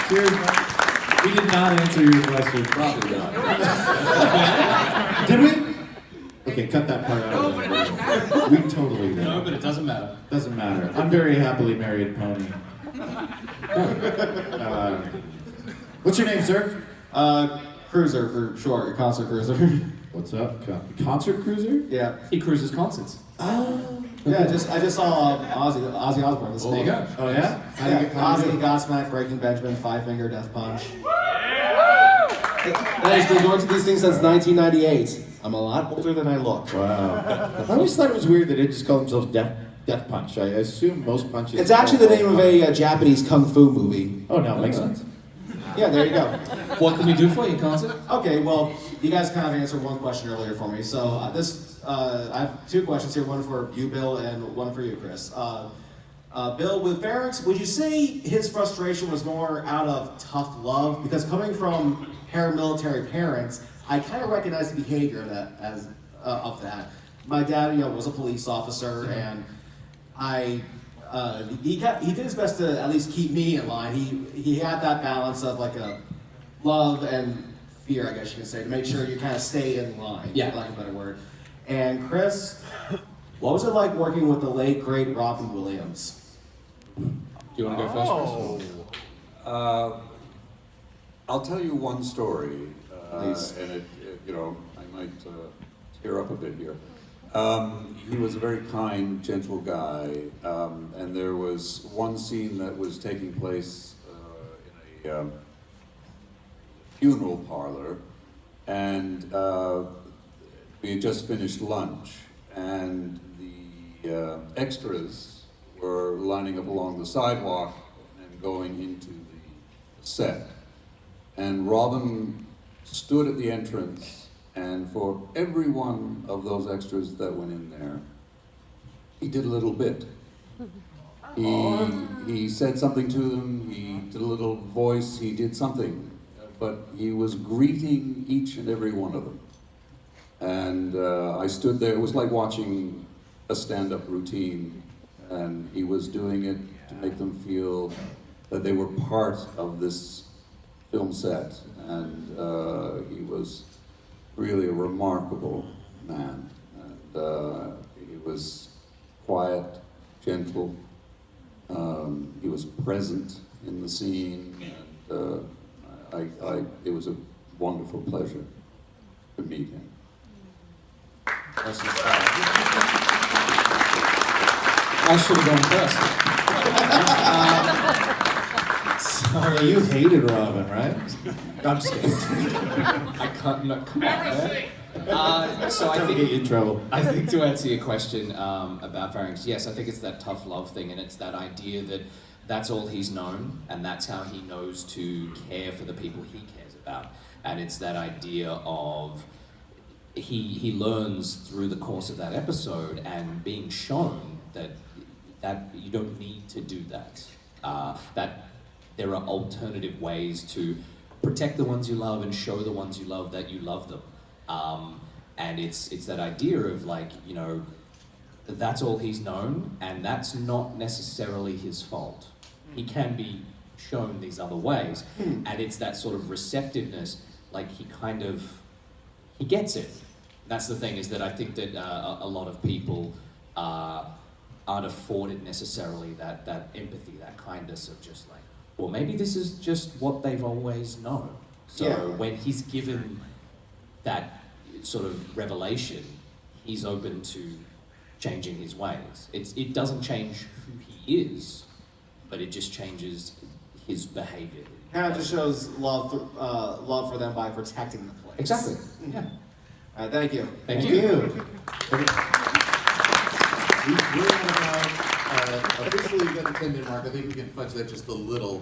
We did not answer your question. Probably not. Did we? Okay, cut that part out. We totally did. No, but it doesn't matter. Doesn't matter. I'm very happily married, Pony. What's your name, sir? Cruizer for short, concert cruiser. What's up? Concert Cruiser? Yeah. He cruises concerts. Oh. Yeah, I just saw Ozzy Osbourne this There you go. Oh yeah? Ozzy, Godsmack, Breaking Benjamin, Five Finger Death Punch. He's been going to these things since 1998. I'm a lot older than I look. Wow. I always thought it was weird that they just called themselves Death Punch. I assume most punches. It's actually the name of a Japanese kung fu movie. Oh no, makes sense. Yeah, there you go. What can we do for you, concert? Okay, well, you guys kind of answered one question earlier for me. So I have two questions here, one for you, Bill, and one for you, Chris. Bill, with Pharynx, would you say his frustration was more out of tough love? Because coming from paramilitary parents, I kind of recognize the behavior of that. My dad, was a police officer, and he did his best to at least keep me in line. He had that balance of like a love and fear, I guess you could say, to make sure you kind of stay in line, yeah, for lack of a better word. And Chris, what was it like working with the late great Robin Williams? Do you want to go first, Chris? I'll tell you one story, Please. and it I might tear up a bit here. He was a very kind, gentle guy, and there was one scene that was taking place in a funeral parlor, and we had just finished lunch, and the extras were lining up along the sidewalk and going into the set. And Robin stood at the entrance, and for every one of those extras that went in there, he did a little bit. He said something to them, he did a little voice, he did something, but he was greeting each and every one of them. And I stood there, it was like watching a stand-up routine, and he was doing it to make them feel that they were part of this film set, and he was really a remarkable man. And he was quiet, gentle, he was present in the scene, and it was a wonderful pleasure to meet him. I should have gone first. Sorry. You hated Robin, right? I'm just kidding. I can't. No, come on, man. So I Don't think get you in trouble. I think to answer your question about Pharynx, yes, I think it's that tough love thing, and it's that idea that that's all he's known, and that's how he knows to care for the people he cares about, and it's that idea of he learns through the course of that episode and being shown that you don't need to do that. That there are alternative ways to protect the ones you love and show the ones you love that you love them. And it's that idea of that's all he's known, and that's not necessarily his fault. He can be shown these other ways, and it's that sort of receptiveness, like he gets it. That's the thing, is that I think that a lot of people aren't afforded necessarily that empathy, that kindness of just like, well, maybe this is just what they've always known. So when he's given that sort of revelation, he's open to changing his ways. It doesn't change who he is, but it just changes his behavior. Kind of just shows love for them by protecting the place. Exactly. Yeah. All right, thank you. Thank you. We're at about officially at the 10-minute mark. I think we can fudge that just a little.